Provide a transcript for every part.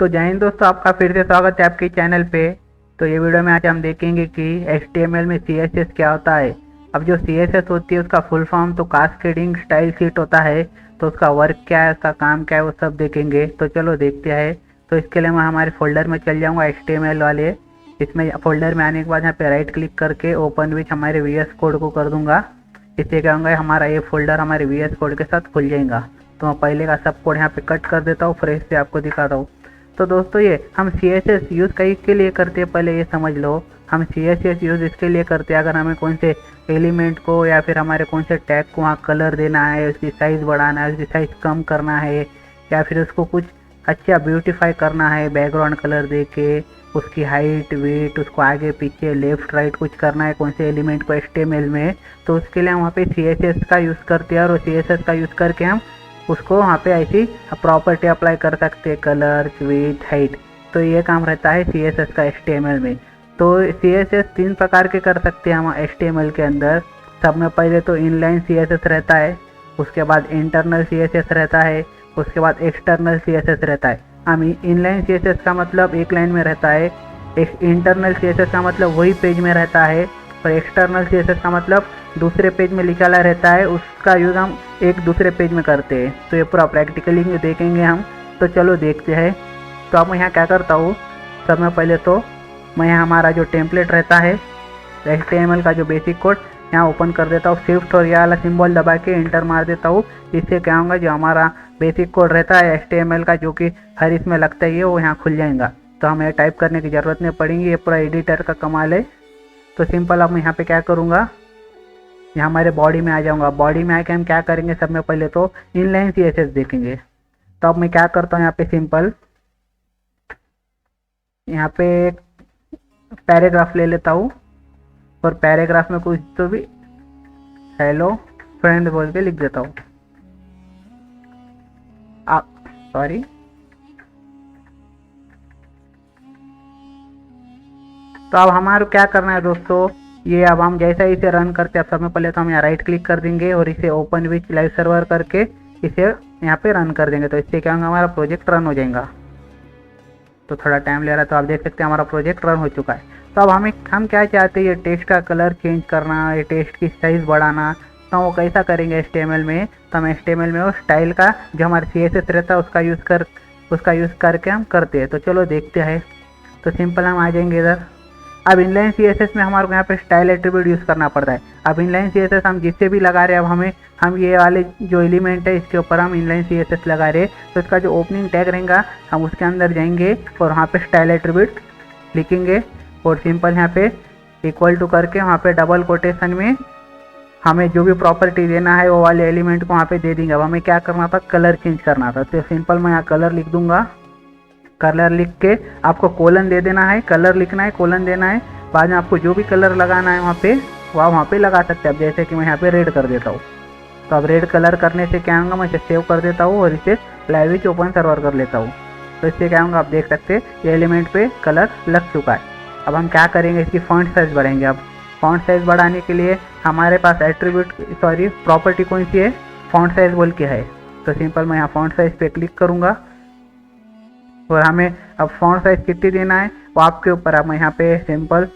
तो जय हिंद दोस्तों, आपका फिर से स्वागत है आपके चैनल पे। तो ये वीडियो में आज हम देखेंगे कि HTML में CSS क्या होता है। अब जो CSS होती है उसका फुल फॉर्म तो कास्केडिंग स्टाइल शीट होता है। तो उसका वर्क क्या है, उसका काम क्या है, वो सब देखेंगे। तो चलो देखते हैं। तो इसके लिए मैं हमारे फोल्डर में चल जाऊँगा HTML वाले। इसमें फोल्डर में आने के बाद यहाँ पे राइट क्लिक करके ओपन विच हमारे VS कोड को कर दूंगा। इससे क्या होगा, हमारा ये फोल्डर हमारे VS कोड के साथ खुल जाएगा। तो मैं पहले का सब कोड यहाँ पे कट कर देता हूँ, फ्रेश से आपको दिखाता हूँ। तो दोस्तों ये हम CSS यूज़ कहीं के लिए करते हैं, पहले ये समझ लो। हम CSS यूज़ इसके लिए करते हैं अगर हमें कौन से एलिमेंट को या फिर हमारे कौन से टैग को वहाँ कलर देना है, उसकी साइज़ बढ़ाना है, उसकी साइज़ कम करना है, या फिर उसको कुछ अच्छा ब्यूटीफाई करना है बैकग्राउंड कलर दे के, उसकी हाइट वेट, उसको आगे पीछे लेफ्ट राइट कुछ करना है कौन से एलिमेंट को HTML में। तो उसके लिए हम वहाँ पे CSS का यूज़ करते हैं और CSS का यूज़ करके हम उसको वहाँ पे ऐसी प्रॉपर्टी अप्लाई कर सकते हैं, कलर विथ हाइट। तो ये काम रहता है CSS का HTML में। तो CSS 3 प्रकार के कर सकते हैं हम HTML के अंदर। सब में पहले तो इनलाइन CSS रहता है, उसके बाद इंटरनल CSS रहता है, उसके बाद एक्सटर्नल CSS रहता है। हम इनलाइन CSS का मतलब एक लाइन में रहता है, एक इंटरनल CSS का मतलब वही पेज में रहता है, और एक्सटर्नल CSS का मतलब दूसरे पेज में लिखा रहता है, उसका यूज़ हम एक दूसरे पेज में करते हैं। तो ये पूरा प्रैक्टिकली देखेंगे हम। तो चलो देखते हैं। तो अब मैं यहाँ क्या करता हूँ, सब में पहले तो मैं यहाँ हमारा जो टेम्पलेट रहता है HTML का जो बेसिक कोड यहाँ ओपन कर देता हूँ। शिफ्ट और ये वाला सिंबल दबा के इंटर मार देता हूँ। इससे क्या होगा, जो हमारा बेसिक कोड रहता है HTML का जो कि हर इसमें लगता है वो यहाँ खुल जाएगा। तो हमें टाइप करने की ज़रूरत नहीं पड़ेगी, ये पूरा एडिटर का कमाल है। तो सिंपल अब मैं यहाँ पे क्या करूँगा, यहाँ हमारे बॉडी में आ जाऊँगा। बॉडी में आके हम क्या करेंगे, सब में पहले तो इनलाइन CSS देखेंगे। तो अब मैं क्या करता हूँ, यहाँ पे सिंपल यहाँ पे एक पैराग्राफ ले लेता हूँ और पैराग्राफ में कुछ तो भी हेलो फ्रेंड बोल के लिख देता हूँ। आप सॉरी, तो अब हमारे क्या करना है दोस्तों, ये अब हम जैसा इसे रन करते हैं, अब सब में पहले तो हम यहाँ राइट क्लिक कर देंगे और इसे ओपन विथ लाइव सर्वर करके इसे यहाँ पे रन कर देंगे। तो इससे क्या होगा, हमारा प्रोजेक्ट रन हो जाएगा। तो थोड़ा टाइम ले रहा है, तो आप देख सकते हैं हमारा प्रोजेक्ट रन हो चुका है। तो अब हम क्या चाहते हैं, ये टेक्स्ट का कलर चेंज करना, ये टेक्स्ट की साइज़ बढ़ाना। तो वो कैसा करेंगे HTML में, तो हम HTML में वो स्टाइल का जो हमारा CSS रहता है उसका यूज़ करके हम करते हैं। तो चलो देखते हैं। तो सिंपल हम आ जाएंगे इधर। अब इनलाइन CSS में हमारे को यहाँ पे स्टाइल एट्रीब्यूट यूज़ करना पड़ता है। अब इनलाइन CSS हम जिससे भी लगा रहे हैं, अब हम ये वाले जो एलिमेंट है इसके ऊपर हम इनलाइन CSS लगा रहे हैं। तो इसका जो ओपनिंग टैग रहेगा हम उसके अंदर जाएंगे और वहाँ पे स्टाइल एट्रीब्यूट लिखेंगे और सिंपल यहाँ पे इक्वल टू करके वहाँ पे डबल कोटेशन में हमें जो भी प्रॉपर्टी देना है वो वाले एलिमेंट को वहाँ पे दे देंगे। अब हमें क्या करना था, कलर चेंज करना था। तो सिंपल मैं यहाँ कलर लिख दूंगा। कलर लिख के आपको कोलन दे देना है, कलर लिखना है, कोलन देना है। बाद में आपको जो भी कलर लगाना है वहाँ पे लगा सकते हैं। अब जैसे कि मैं यहाँ पे रेड कर देता हूँ। तो अब रेड कलर करने से क्या होगा, मैं इसे सेव कर देता हूँ और इसे लाइव विच ओपन सर्वर कर लेता हूँ। तो इससे क्या होगा, आप देख सकते हैं ये एलिमेंट पे कलर लग चुका है। अब हम क्या करेंगे, इसकी फॉन्ट साइज़ बढ़ाएंगे। अब फॉन्ट साइज़ बढ़ाने के लिए हमारे पास प्रॉपर्टी कौन सी है, फॉन्ट साइज़ बोल के है। तो सिंपल मैं यहाँ फॉन्ट साइज़ पे क्लिक करूँगा और हमें अब फॉन्ट साइज़ कितनी देना है वो आपके ऊपर। अब मैं यहाँ पे सिंपल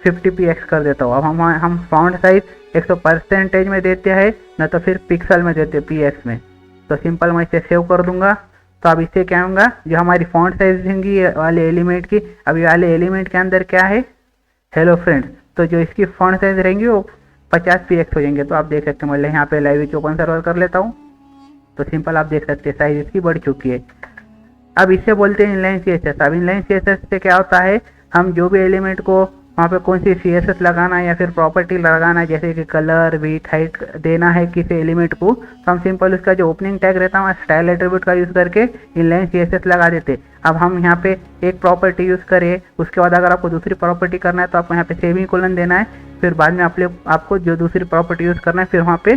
50px कर देता हूँ। अब हम फॉन्ट साइज़ 100% में देते हैं, न तो फिर पिक्सल में देते हैं px में। तो सिंपल मैं इसे सेव कर दूंगा। तो अब इससे क्या होगा, जो हमारी फॉन्ट साइज़ होंगी वाले एलिमेंट की, अभी वाले एलिमेंट के अंदर क्या है, हेलो फ्रेंड्स। तो जो इसकी फॉन्ट साइज़ रहेंगी वो 50px हो जाएंगे। तो आप देख सकते हैं, मैं यहाँ पे लाइव विच ओपन सर्वर कर लेता हूँ। तो सिंपल आप देख सकते हैं साइज़ इसकी बढ़ चुकी है। अब इसे बोलते हैं इनलाइन CSS। अब इनलाइन CSS से क्या होता है, हम जो भी एलिमेंट को वहाँ पे कौन सी CSS लगाना है या फिर प्रॉपर्टी लगाना है, जैसे कि कलर विथ हाइट देना है किसी एलिमेंट को, तो हम सिंपल उसका जो ओपनिंग टैग रहता है स्टाइल एट्रीब्यूट का यूज़ करके इनलाइन CSS लगा देते। अब हम यहाँ पे एक प्रॉपर्टी यूज़ करें, उसके बाद अगर आपको दूसरी प्रॉपर्टी करना है तो आपको यहाँ पे सेमीकोलन देना है। फिर बाद में आपको जो दूसरी प्रॉपर्टी यूज़ करना है फिर वहाँ पे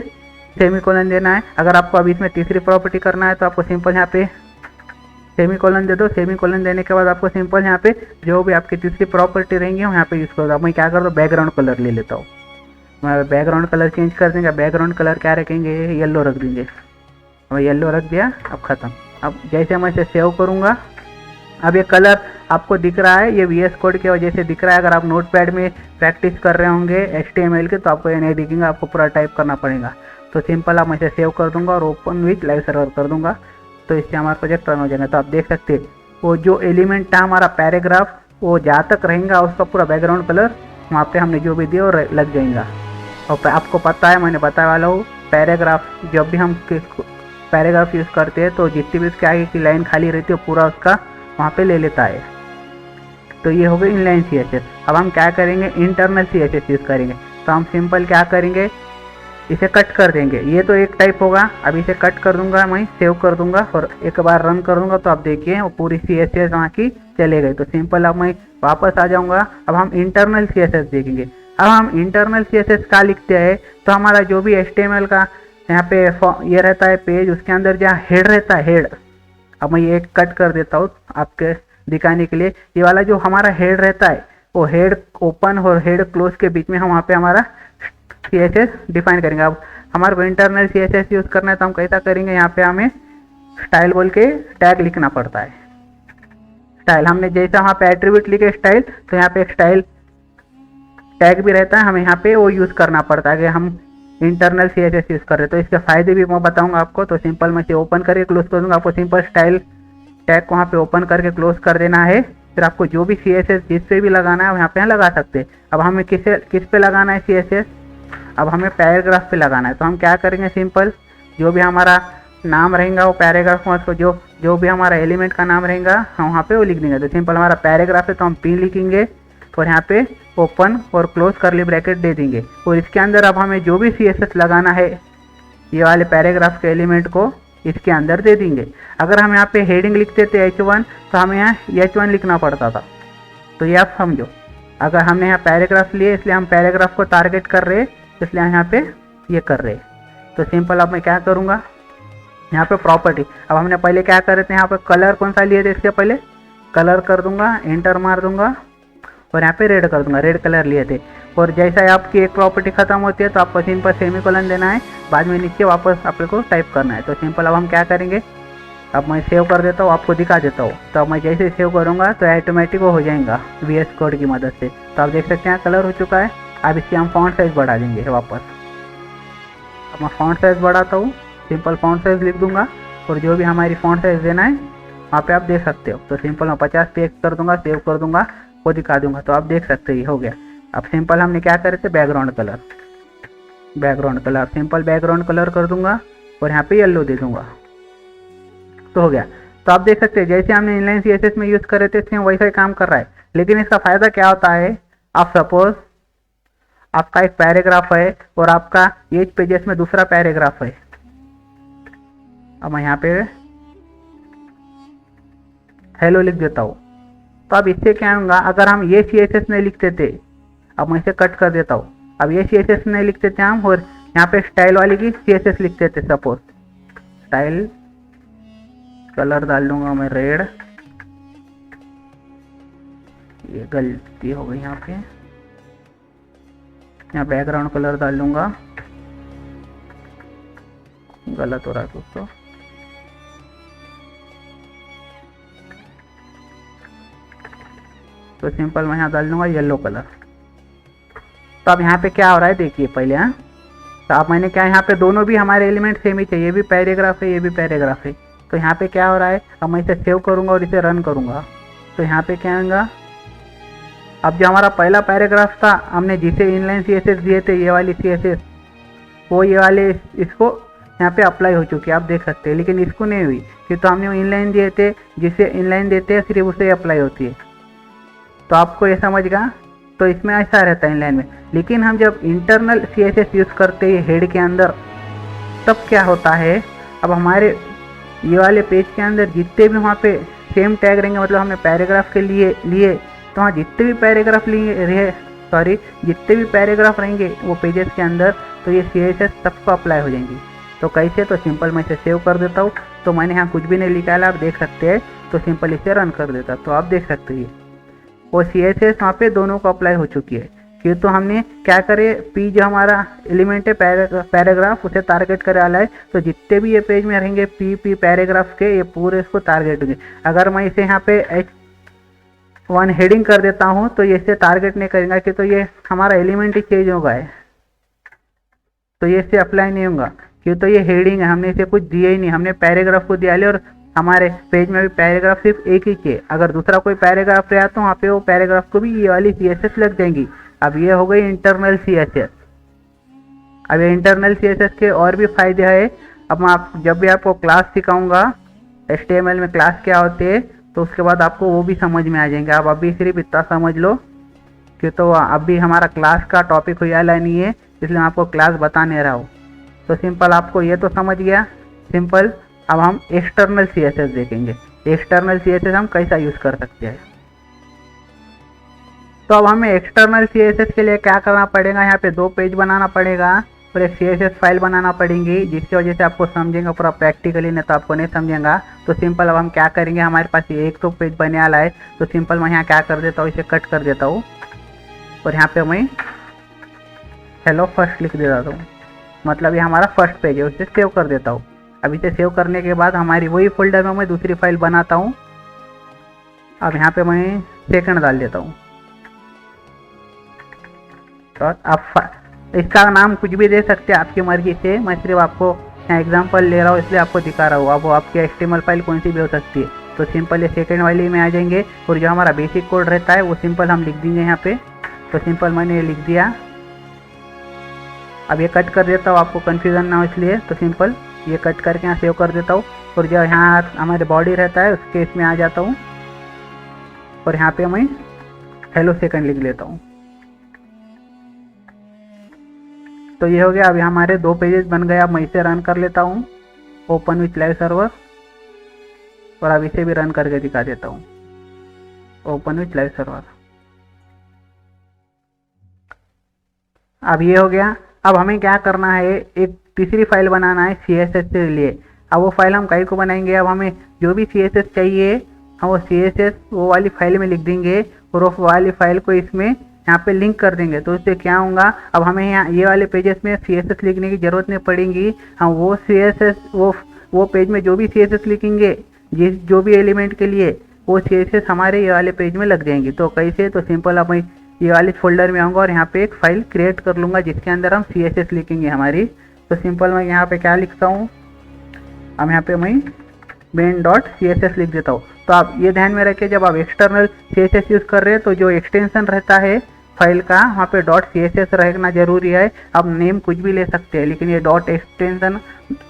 सेमीकोलन देना है। अगर आपको अभी इसमें तीसरी प्रॉपर्टी करना है तो आपको सिंपल यहाँ पे सेमीकोलन दे दो। सेमीकोलन देने के बाद आपको सिंपल यहाँ पे जो भी आपकी तीसरी प्रॉपर्टी रहेंगी हम यहाँ पे यूज़ करो। मैं क्या कर रहा हूँ, बैकग्राउंड कलर ले लेता हूँ। मैं बैकग्राउंड कलर चेंज कर देंगे। बैकग्राउंड कलर क्या रखेंगे, येलो रख देंगे। मैं येलो रख दिया, अब ख़त्म। अब जैसे मैं इसे सेव करूँगा अब ये कलर आपको दिख रहा है, ये VS कोड की वजह से दिख रहा है। अगर आप नोटपैड में प्रैक्टिस कर रहे होंगे HTML के तो आपको ये नहीं दिखेगा, आपको पूरा टाइप करना पड़ेगा। तो सिंपल आप मैं इसे सेव कर दूंगा और ओपन विथ लाइव सर्वर कर दूंगा, तो इससे हमारा प्रोजेक्ट रन हो जाएगा। तो आप देख सकते हैं वो जो एलिमेंट था हमारा पैराग्राफ, वो जहाँ तक रहेगा उसका पूरा बैकग्राउंड कलर वहाँ पे हमने जो भी दिया वो लग जाएगा। और आपको पता है, मैंने बताया वाला हूँ, पैराग्राफ जब भी हम पैराग्राफ यूज़ करते हैं तो जितनी भी उसके आगे की लाइन खाली रहती है पूरा उसका वहाँ पे ले लेता है। तो ये हो गई इनलाइन CSS। अब हम क्या करेंगे, इंटरनल CSS यूज़ करेंगे। तो हम सिंपल क्या करेंगे, इसे कट कर देंगे। ये तो एक टाइप होगा, अब इसे कट कर दूंगा, मैं सेव कर दूंगा और एक बार रन कर दूंगा तो आप देखिए वो पूरी CSS वहाँ की चले गई। तो सिंपल अब मैं वापस आ जाऊंगा। अब हम इंटरनल CSS देखेंगे। अब हम इंटरनल CSS का लिखते हैं तो हमारा जो भी HTML का यहाँ पे ये रहता है पेज, उसके अंदर जहाँ हेड रहता है, हेड, अब मैं ये कट कर देता हूँ आपके दिखाने के लिए। ये वाला जो हमारा हेड रहता है वो हेड ओपन और हेड क्लोज के बीच में हम वहाँ पे हमारा CSS डिफाइन करेंगे। अब हमारे को इंटरनल CSS यूज़ करना है तो हम कैसा करेंगे, यहाँ पे हमें स्टाइल बोल के टैग लिखना पड़ता है। स्टाइल हमने जैसा वहाँ पे एट्रीब्यूट लिखे स्टाइल, तो यहाँ पे एक स्टाइल टैग भी रहता है, हमें यहाँ पे वो यूज़ करना पड़ता है कि हम इंटरनल CSS यूज़ कर रहे हैं। तो इसके फ़ायदे भी मैं बताऊंगा आपको। तो सिंपल मैं इसे ओपन करके क्लोज कर दूंगा। आपको सिंपल स्टाइल टैग को वहाँ पे ओपन करके क्लोज कर देना है। फिर आपको जो भी CSS जिस पे भी लगाना है यहाँ पे लगा सकते हैं। अब हमें किस पे लगाना है CSS, अब हमें पैराग्राफ पे लगाना है। तो हम क्या करेंगे, सिंपल जो भी हमारा नाम रहेगा वो पैराग्राफ में उसको जो भी हमारा एलिमेंट का नाम रहेगा हम वहाँ पे वो लिख देंगे। तो सिंपल हमारा पैराग्राफ है तो हम P लिखेंगे और यहाँ पे ओपन और क्लोज करली ब्रैकेट दे देंगे। और इसके अंदर अब हमें जो भी CSS लगाना है ये वाले पैराग्राफ के एलिमेंट को इसके अंदर दे देंगे। अगर हम यहाँ पे हेडिंग लिखते थे H1 तो हमें यहाँ H1 लिखना पड़ता था। तो ये आप समझो, अगर हमने यहाँ पैराग्राफ लिए इसलिए हम पैराग्राफ को टारगेट कर रहे हैं, इसलिए हम यहाँ पे ये कर रहे हैं। तो सिंपल अब मैं क्या करूँगा, यहाँ पे प्रॉपर्टी, अब हमने पहले क्या कर रहे थे, यहाँ पे कलर कौन सा लिए थे, इसके पहले कलर कर दूंगा, एंटर मार दूंगा और यहाँ पे रेड कर दूंगा, रेड कलर लिए थे। और जैसा ही आपकी एक प्रॉपर्टी खत्म होती है तो आपको सिंपल सेमीकोलन देना है, बाद में नीचे वापस आप लोग को टाइप करना है। तो सिंपल अब हम क्या करेंगे, अब मैं सेव कर देता हूँ, आपको दिखा देता हूँ। तो अब मैं जैसे सेव करूँगा तो ऑटोमेटिक हो जाएगा VS कोड की मदद से। तो आप देख सकते हैं कलर हो चुका है। अब इसकी हम फॉन्ट साइज़ बढ़ा देंगे वापस। अब मैं फॉन्ट साइज़ बढ़ाता हूँ, सिंपल फॉन्ट साइज़ लिख दूंगा और जो भी हमारी फॉन्ट साइज़ देना है वहाँ पे आप देख सकते हो। तो सिंपल मैं 50 पे कर दूंगा, सेव कर दूंगा, वो दिखा दूंगा। तो आप देख सकते हैं हो गया। अब सिंपल हमने क्या करे थे, background colour simple background colour कर दूंगा और यहाँ पे येलो दे दूंगा, तो हो गया। तो आप देख सकते हैं जैसे हमने इनलाइन CSS में यूज़ करे थे सेम वैसा ही काम कर रहा है। लेकिन इसका फ़ायदा क्या होता है, आप सपोज आपका एक पैराग्राफ है और आपका एज पेजेस में दूसरा पैराग्राफ है। अब मैं यहाँ पे हेलो लिख देता हूँ। तो अब इससे क्या होगा, अगर हम ये CSS नहीं लिखते थे, अब मैं इसे कट कर देता हूँ। अब ये CSS नहीं लिखते थे हम और यहाँ पे स्टाइल वाली की CSS लिखते थे। सपोज स्टाइल कलर डाल दूंगा मैं रेड, ये गलती हो गई यहाँ पे, यहाँ बैकग्राउंड कलर डाल दूंगा, गलत हो रहा है दोस्तों। तो सिंपल मैं यहाँ डाल दूंगा येलो कलर। तो अब यहाँ पे क्या हो रहा है देखिए पहले, हाँ। तो अब मैंने क्या यहाँ पे दोनों भी हमारे एलिमेंट सेम ही चाहिए, ये भी पैराग्राफ है ये भी पैराग्राफ है। तो यहाँ पे क्या हो रहा है, अब मैं इसे सेव करूँगा और इसे रन करूँगा तो यहाँ पे क्या होगा, अब जो हमारा पहला पैराग्राफ था हमने जिसे इनलाइन CSS दिए थे, ये वाली CSS, वो ये वाले इसको यहाँ पे अप्लाई हो चुकी है, आप देख सकते हैं। लेकिन इसको नहीं हुई कि तो हमने वो इनलाइन दिए थे, जिसे इनलाइन देते हैं सिर्फ उसे अप्लाई होती है। तो आपको ये समझ गया। तो इसमें ऐसा रहता है इनलाइन में। लेकिन हम जब इंटरनल CSS यूज़ करते हैं हेड के अंदर, तब क्या होता है, अब हमारे ये वाले पेज के अंदर जितने भी वहाँ पे सेम टैग रहेंगे, मतलब हमने पैराग्राफ के लिए तो वहाँ जितने भी पैराग्राफ जितने भी पैराग्राफ रहेंगे वो पेजेस के अंदर, तो ये CSS सबको अप्लाई हो जाएंगी। तो कैसे, तो सिंपल मैं इसे सेव कर देता हूँ। तो मैंने यहाँ कुछ भी नहीं लिखा है, आप देख सकते हैं। तो सिंपल इसे रन कर देता, तो आप देख सकते हैं वो CSS वहाँ पे दोनों को अप्लाई हो चुकी है कि तो हमने क्या करे, पी जो हमारा एलिमेंट है पैराग्राफ उसे टारगेट करे वाला है, तो जितने भी ये पेज में रहेंगे पी पैराग्राफ के ये पूरे इसको टारगेट होंगे। अगर मैं इसे यहाँ पे H1 हेडिंग कर देता हूँ तो ये इसे टारगेट नहीं करेगा, कि तो ये हमारा एलिमेंट ही चेंज होगा है, तो ये इससे अप्लाई नहीं होगा, क्यों तो ये हेडिंग है, हमने इसे कुछ दिया ही नहीं, हमने पैराग्राफ को दिया ले, और हमारे पेज में भी पैराग्राफ सिर्फ एक ही चाहिए। अगर दूसरा कोई पैराग्राफ रहा तो वहाँ पे वो पैराग्राफ को भी ये वाली CSS लग जाएंगी। अब ये हो गई इंटरनल CSS। अब ये इंटरनल CSS के और भी फायदे हैं। अब मैं जब भी आपको क्लास सिखाऊंगा HTML में क्लास क्या होते हैं, तो उसके बाद आपको वो भी समझ में आ जाएंगे। आप अभी सिर्फ इतना समझ लो कि तो अभी हमारा क्लास का टॉपिक हुआ नहीं है, इसलिए मैं आपको क्लास बता नहीं रहा हूँ। तो सिंपल आपको ये तो समझ गया सिंपल। अब हम एक्सटर्नल CSS देखेंगे, एक्सटर्नल CSS हम कैसा यूज़ कर सकते हैं। तो अब हमें एक्सटर्नल CSS के लिए क्या करना पड़ेगा, यहाँ पे 2 पेज बनाना पड़ेगा और एक CSS फाइल बनाना पड़ेगी, जिसकी वजह से आपको समझेंगे पूरा प्रैक्टिकली, नहीं तो आपको नहीं समझेगा। तो सिंपल अब हम क्या करेंगे, हमारे पास ये एक तो पेज बने वाला है, तो सिंपल मैं यहाँ क्या कर देता हूँ, इसे कट कर देता हूँ और यहाँ पे मैं हेलो फर्स्ट लिख देता हूँ, मतलब ये हमारा फर्स्ट पेज है, उसे सेव कर देता हूँ। अब इसे सेव करने के बाद हमारी वही फोल्डर में मैं दूसरी फाइल बनाता हूँ। अब यहाँ पे मैं सेकंड डाल देता हूँ। तो अब इसका नाम कुछ भी दे सकते हैं आपकी मर्जी से, मैं सिर्फ आपको यहाँ एग्जांपल ले रहा हूँ इसलिए आपको दिखा रहा हूँ। अब वो आपकी HTML फाइल कौन सी भी हो सकती है। तो सिंपल ये सेकंड वाली में आ जाएंगे और जो हमारा बेसिक कोड रहता है वो सिंपल हम लिख देंगे यहाँ पे। तो सिंपल मैंने लिख दिया। अब ये कट कर देता हूँ, आपको कन्फ्यूज़न ना हो इसलिए। तो सिंपल ये कट करके यहाँ सेव कर देता हूँ और जो यहाँ हमारे बॉडी रहता है उसके इसमें आ जाता हूँ और यहाँ पे मैं हेलो सेकंड लिख लेता हूँ। तो ये हो गया। अभी हमारे 2 पेजेस बन गए। अब मैं इसे रन कर लेता हूँ, ओपन विथ लाइव सर्वर, और अब इसे भी रन करके दिखा देता हूँ, ओपन विथ लाइव सर्वर। अब ये हो गया। अब हमें क्या करना है, एक तीसरी फाइल बनाना है CSS के लिए। अब वो फाइल हम कहीं को बनाएंगे, अब हमें जो भी CSS चाहिए हम वो CSS वो वाली फाइल में लिख देंगे और वो वाली फाइल को इसमें यहाँ पे लिंक कर देंगे। तो इससे क्या होगा, अब हमें यहाँ ये वाले पेजेस में CSS लिखने की ज़रूरत नहीं पड़ेगी। हम वो CSS वो पेज में जो भी CSS लिखेंगे, जो भी एलिमेंट के लिए, वो CSS हमारे ये वाले पेज में लग जाएंगी। तो कैसे, तो सिंपल अब मैं ये वाले फोल्डर में आऊँगा और यहाँ पे एक फाइल क्रिएट कर लूँगा जिसके अंदर हम CSS लिखेंगे हमारी। तो सिंपल मैं यहाँ पे क्या लिखता हूँ, अब यहाँ पे मैं main.css लिख देता हूँ। तो आप ये ध्यान में रखिए, जब आप एक्सटर्नल CSS यूज़ कर रहे हैं तो जो एक्सटेंशन रहता है फाइल का वहाँ पे .css रहना जरूरी है। आप नेम कुछ भी ले सकते हैं, लेकिन ये एक्सटेंशन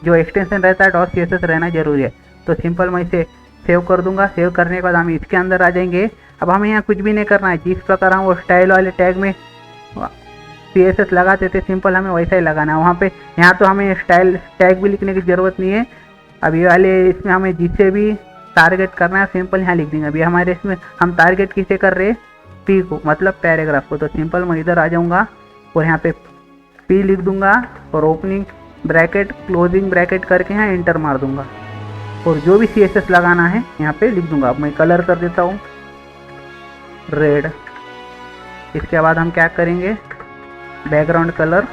जो एक्सटेंशन रहता है .css रहना जरूरी है। तो सिंपल मैं इसे सेव कर दूंगा। सेव करने के बाद हम इसके अंदर आ जाएंगे। अब हमें यहाँ कुछ भी नहीं करना है, जिस प्रकार हम वो स्टाइल वाले टैग में CSS लगाते थे सिंपल हमें वैसा ही लगाना है वहाँ पे। यहाँ तो हमें स्टाइल टैग भी लिखने की ज़रूरत नहीं है। अब ये वाले इसमें हमें जिससे भी टारगेट करना है सिंपल यहाँ लिख देंगे। अभी हमारे इसमें हम टारगेट किसे कर रहे हैं, P को, मतलब पैराग्राफ को। तो सिंपल मैं इधर आ जाऊँगा और यहाँ पे P लिख दूंगा और ओपनिंग ब्रैकेट क्लोजिंग ब्रैकेट करके यहाँ एंटर मार दूंगा और जो भी CSS लगाना है यहाँ पे लिख दूंगा। अब मैं कलर कर देता हूँ रेड। इसके बाद हम क्या करेंगे, बैकग्राउंड कलर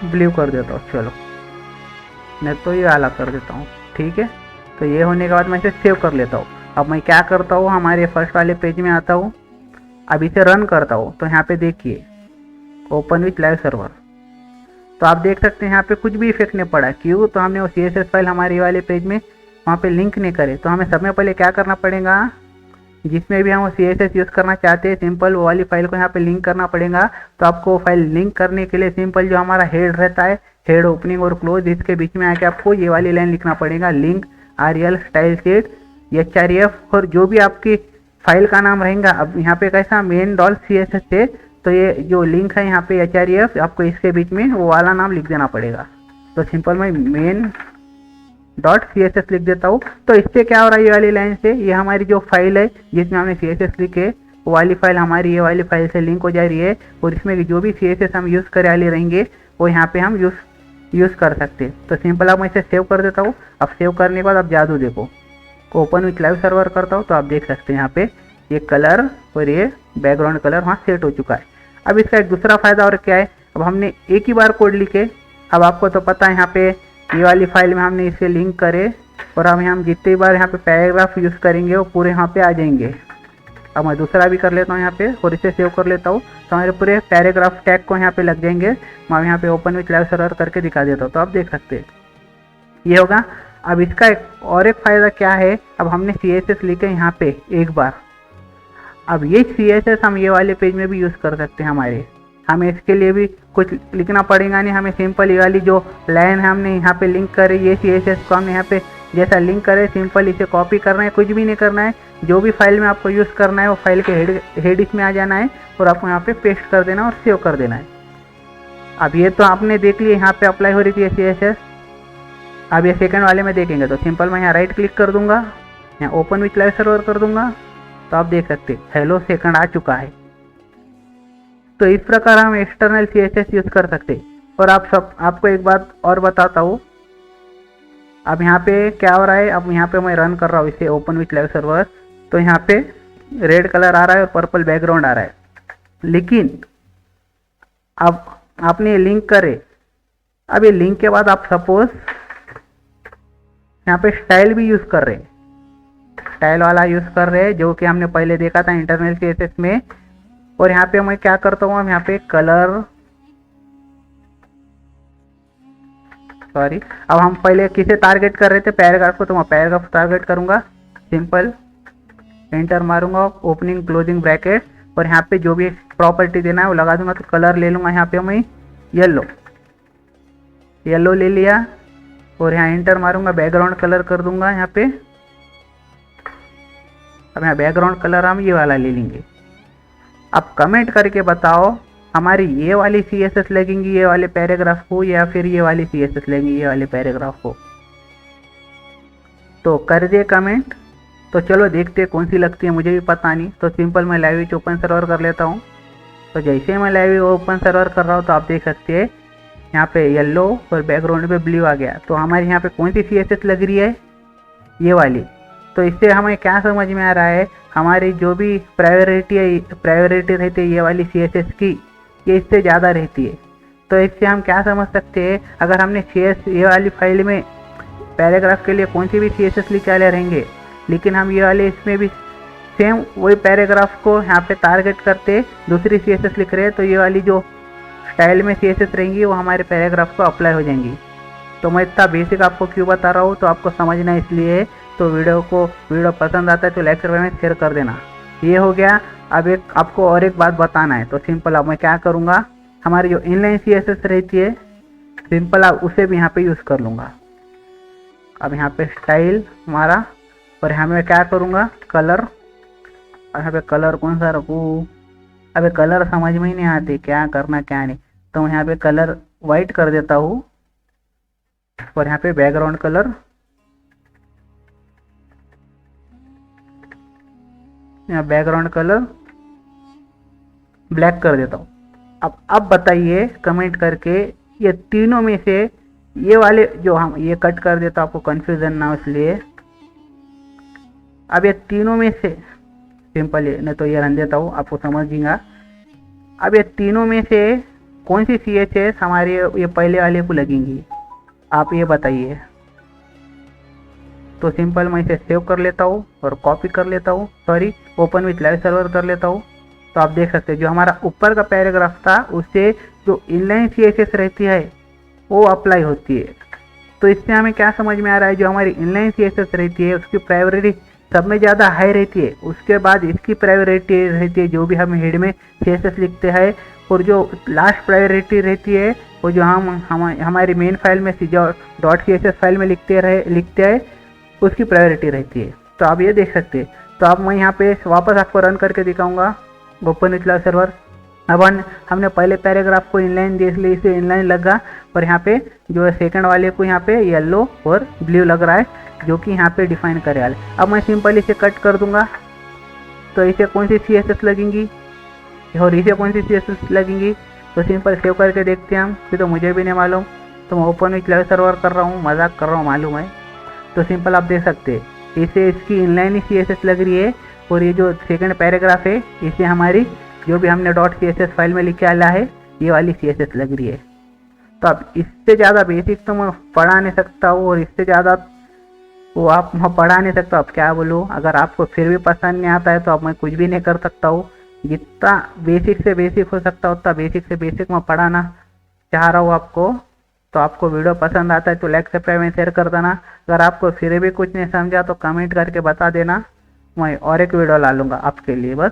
ब्लू कर देता हूँ। चलो मैं तो ये वाला कर देता हूँ, ठीक है। तो ये होने के बाद मैं इसे सेव कर लेता हूँ। अब मैं क्या करता हूँ, हमारे फर्स्ट वाले पेज में आता हूँ। अब इसे रन करता हूँ तो यहाँ पे देखिए ओपन विथ लाइव सर्वर। तो आप देख सकते हैं यहाँ पे कुछ भी इफेक्ट नहीं पड़ा। क्यों, तो हमने वो CSS फाइल हमारे वाले पेज में वहाँ पे लिंक नहीं करे। तो हमें सबसे पहले क्या करना पड़ेगा, जिसमें भी हम वो CSS यूज़ करना चाहते हैं सिंपल वो वाली फाइल को यहाँ पे लिंक करना पड़ेगा। तो आपको वो फाइल लिंक करने के लिए सिंपल जो हमारा हेड रहता है, हेड ओपनिंग और क्लोज, इसके बीच में आके आपको ये वाली लाइन लिखना पड़ेगा, link REL style sheet HREF, और जो भी आपकी फाइल का नाम रहेगा। अब यहाँ पे कैसा main.css है, तो ये जो लिंक है यहाँ पे HREF, आपको इसके बीच में वो वाला नाम लिख देना पड़ेगा। तो सिंपल मैं main.css लिख देता हूँ। तो इससे क्या हो रहा है, ये वाली लाइन से ये हमारी जो फाइल है जिसमें हमने CSS लिखे वो वाली फाइल हमारी ये वाली फाइल से लिंक हो जा रही है, और इसमें जो भी CSS हम यूज़ करे वाले रहेंगे वो यहाँ पे हम यूज़ कर सकते हैं। तो सिंपल अब मैं इसे सेव कर देता हूँ। अब सेव करने के बाद अब जादू देखो, ओपन विथ लाइव सर्वर करता हूँ तो आप देख सकते हैं यहाँ पे ये कलर और ये बैकग्राउंड कलर वहाँ सेट हो चुका है। अब इसका एक दूसरा फ़ायदा और क्या है, अब हमने एक ही बार कोड लिखे, अब आपको तो पता है यहाँ पे ये वाली फाइल में हमने इसे लिंक करे और हम जितनी बार यहाँ पे पैराग्राफ यूज़ करेंगे वो पूरे यहाँ पे आ जाएंगे। अब मैं दूसरा भी कर लेता हूँ यहाँ पे और इसे सेव कर लेता हूँ, तो हमारे पूरे पैराग्राफ टैग को यहाँ पे लग जाएंगे। मैं यहाँ पे ओपन विथ लाइव सर्वर करके दिखा देता हूँ, तो आप देख सकते हैं ये होगा। अब इसका एक फ़ायदा क्या है, अब हमने CSS लिखे यहाँ पे एक बार, अब ये CSS हम ये वाले पेज में भी यूज़ कर सकते हैं। हमें इसके लिए भी कुछ लिखना पड़ेगा नहीं, हमें सिंपल ये वाली जो लाइन है हमने यहाँ पे लिंक करे, ये CSS को हमने यहाँ पे जैसा लिंक करे सिंपल इसे कॉपी करना है, कुछ भी नहीं करना है। जो भी फाइल में आपको यूज़ करना है वो फाइल के हेड इसमें आ जाना है और आपको यहाँ पे पेस्ट कर देना और सेव कर देना है। अब ये तो आपने देख लिया यहाँ पे अप्लाई हो रही थी CSS। अब ये सेकंड वाले में देखेंगे तो सिंपल मैं यहाँ राइट क्लिक कर दूंगा, यहाँ ओपन विथ लाइव सर्वर कर दूंगा, तो आप देख सकते हैं हेलो सेकंड आ चुका है। तो इस प्रकार हम एक्सटर्नल CSS यूज़ कर सकते हैं। और आपको एक बात और बताता हूँ, अब यहाँ पे क्या हो रहा है, अब यहाँ पे मैं रन कर रहा हूँ इसे ओपन विथ लाइव सर्वर, तो यहाँ पे रेड कलर आ रहा है और पर्पल बैकग्राउंड आ रहा है। लेकिन अब आपने ये लिंक करे, अब ये लिंक के बाद आप सपोज यहाँ पे स्टाइल भी यूज़ कर रहे हैं, स्टाइल वाला यूज़ कर रहे हैं जो कि हमने पहले देखा था इंटरनल CSS में। और यहाँ पे मैं क्या करता हूँ, हम यहाँ पे कलर अब हम पहले किसे टारगेट कर रहे थे, पैराग्राफ को, तो मैं पैराग्राफ टारगेट करूँगा। सिंपल एंटर मारूंगा, ओपनिंग क्लोजिंग ब्रैकेट, और यहाँ पे जो भी प्रॉपर्टी देना है वो लगा दूंगा। तो कलर ले लूँगा यहाँ पे मैं येलो ले लिया और यहाँ एंटर मारूंगा, बैकग्राउंड कलर कर दूंगा यहाँ पे। अब यहाँ बैकग्राउंड कलर हम ये वाला ले लेंगे। अब कमेंट करके बताओ हमारी ये वाली CSS लगेंगी ये वाले पैराग्राफ को, या फिर ये वाली CSS लगेंगी ये वाले पैराग्राफ को। तो कर दिए कमेंट। तो चलो देखते हैं कौन सी लगती है, मुझे भी पता नहीं। तो सिंपल मैं लाइव ओपन सर्वर कर लेता हूँ। तो जैसे मैं लाइव ओपन सर्वर कर रहा हूँ तो आप देख सकते हैं यहाँ पे येलो और बैकग्राउंड पे ब्लू आ गया। तो हमारे यहाँ पे कौन सी CSS लग रही है, ये वाली। तो इससे हमें क्या समझ में आ रहा है, हमारी जो भी प्रायोरिटी रहती है ये वाली CSS की, ये इससे ज़्यादा रहती है। तो इससे हम क्या समझ सकते हैं, अगर हमने ये वाली फाइल में पैराग्राफ के लिए कौन सी भी CSS लिखे वाले रहेंगे, लेकिन हम ये वाले इसमें भी सेम वही पैराग्राफ को यहाँ पे टारगेट करते दूसरी CSS लिख रहे हैं, तो ये वाली जो स्टाइल में CSS रहेंगी वो हमारे पैराग्राफ को अप्लाई हो जाएंगी। तो मैं इतना बेसिक आपको क्यों बता रहा हूँ, तो आपको समझना इसलिए। तो वीडियो पसंद आता है तो लाइक शेयर कर देना। ये हो गया। अब आपको और एक बात बताना है, तो सिंपल अब मैं क्या करूँगा, हमारी जो इनलाइन CSS रहती है सिंपल अब उसे भी यहाँ पे यूज़ कर लूँगा। अब यहाँ पे स्टाइल हमारा, और यहाँ मैं क्या करूँगा कलर, यहाँ पे कलर कौन सा रखूँ, अबे कलर समझ में ही नहीं आते क्या करना क्या नहीं। तो मैं यहाँ पे कलर वाइट कर देता हूँ और यहाँ पे बैकग्राउंड कलर ब्लैक कर देता हूँ। अब बताइए कमेंट करके, ये तीनों में से ये वाले जो हम ये कट कर देता हूँ आपको कंफ्यूजन ना हो इसलिए। अब ये तीनों में से सिंपल नहीं तो ये रन देता हूँ, आपको समझिएगा। अब ये तीनों में से कौन सी CSS हमारे ये पहले वाले को लगेंगी, आप ये बताइए। तो सिंपल मैं इसे सेव कर लेता हूँ और कॉपी कर लेता हूँ, ओपन विथ लाइव सर्वर कर लेता हूँ। तो आप देख सकते हैं जो हमारा ऊपर का पैराग्राफ था उससे जो इनलाइन CSS रहती है वो अप्लाई होती है। तो इससे हमें क्या समझ में आ रहा है, जो हमारी इनलाइन CSS रहती है उसकी प्रायोरिटी सब में ज़्यादा हाई रहती है, उसके बाद इसकी प्रायोरिटी रहती है जो भी हम हेड में CSS लिखते हैं, और जो लास्ट प्रायोरिटी रहती है वो जो हमारी मेन फाइल में जो .css फाइल में लिखते हैं उसकी प्रायोरिटी रहती है। तो आप ये देख सकते हैं। तो अब मैं यहाँ पे वापस आपको रन करके दिखाऊंगा ओपन विथ लाइव सर्वर। अब हमने पहले पैराग्राफ को इनलाइन देख लिया, इसे इनलाइन लगा, और यहाँ पे जो सेकंड वाले को यहाँ पे येलो और ब्लू लग रहा है जो कि यहाँ पे डिफाइन करे वाले। अब मैं सिंपल इसे कट कर दूंगा। तो इसे कौन सी CSS लगेंगी और इसे कौन सी CSS लगेंगी, तो सिंपल सेव करके देखते हैं हम। फिर तो मुझे भी नहीं मालूम, तो मैं ओपन विथ लाइव सर्वर कर रहा हूँ, मजाक कर रहा हूँ मालूम है। तो सिंपल आप देख सकते हैं इसे इसकी इनलाइन ही CSS लग रही है, और ये जो सेकंड पैराग्राफ है इसे हमारी जो भी हमने .css फाइल में लिख के डाला है ये वाली CSS लग रही है। तो अब इससे ज़्यादा बेसिक तो मैं पढ़ा नहीं सकता हूँ और इससे ज़्यादा वो आप मैं पढ़ा नहीं सकता। अब क्या बोलूँ, अगर आपको फिर भी पसंद नहीं आता है तो अब मैं कुछ भी नहीं कर सकता हूँ। जितना बेसिक से बेसिक हो सकता उतना बेसिक से बेसिक मैं पढ़ाना चाह रहा हूँ आपको। तो आपको वीडियो पसंद आता है तो लाइक सब्सक्राइब एंड शेयर कर देना। अगर आपको फिर भी कुछ नहीं समझा तो कमेंट करके बता देना, मैं और एक वीडियो ला लूँगा आपके लिए बस।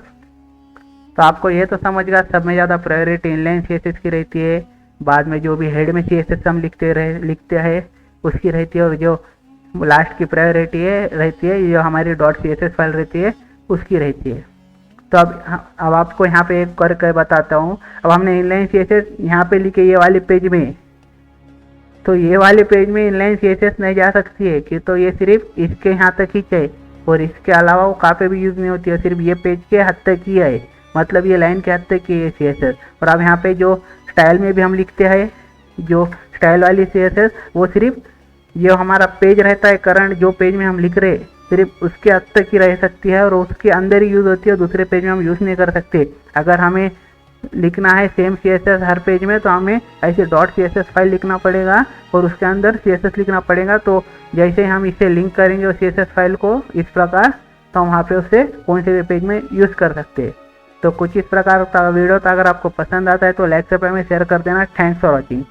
तो आपको ये तो समझ गया सब में ज़्यादा प्रायोरिटी इनलाइन CSS की रहती है, बाद में जो भी हेड में CSS हम लिखते हैं उसकी रहती है, और जो लास्ट की प्रायोरिटी रहती है जो हमारी .css फाइल रहती है उसकी रहती है। तो अब आपको यहाँ पे एक करके बताता हूँ। अब हमने इनलाइन CSS यहाँ पे लिखे ये वाले पेज में, तो ये वाले पेज में इनलाइन CSS नहीं जा सकती है कि तो ये सिर्फ इसके यहाँ तक ही चाहिए और इसके अलावा वो कहाँ पे भी यूज़ नहीं होती है, सिर्फ ये पेज के हद तक ही है, मतलब ये लाइन के हद तक की है CSS। और अब यहाँ पे जो स्टाइल में भी हम लिखते हैं जो स्टाइल वाली CSS वो सिर्फ जो हमारा पेज रहता है करंट जो पेज में हम लिख रहे सिर्फ उसके हद तक ही रह सकती है और उसके अंदर ही यूज़ होती है, दूसरे पेज में हम यूज़ नहीं कर सकते। अगर हमें लिखना है सेम CSS हर पेज में तो हमें ऐसे .css फाइल लिखना पड़ेगा और उसके अंदर CSS लिखना पड़ेगा। तो जैसे ही हम इसे लिंक करेंगे उस CSS फाइल को इस प्रकार, तो हम वहाँ पे उसे कौन से भी पेज में यूज़ कर सकते हैं। तो कुछ इस प्रकार का वीडियो था, अगर आपको पसंद आता है तो लाइक सब्सक्राइब में शेयर कर देना। Thanks for watching.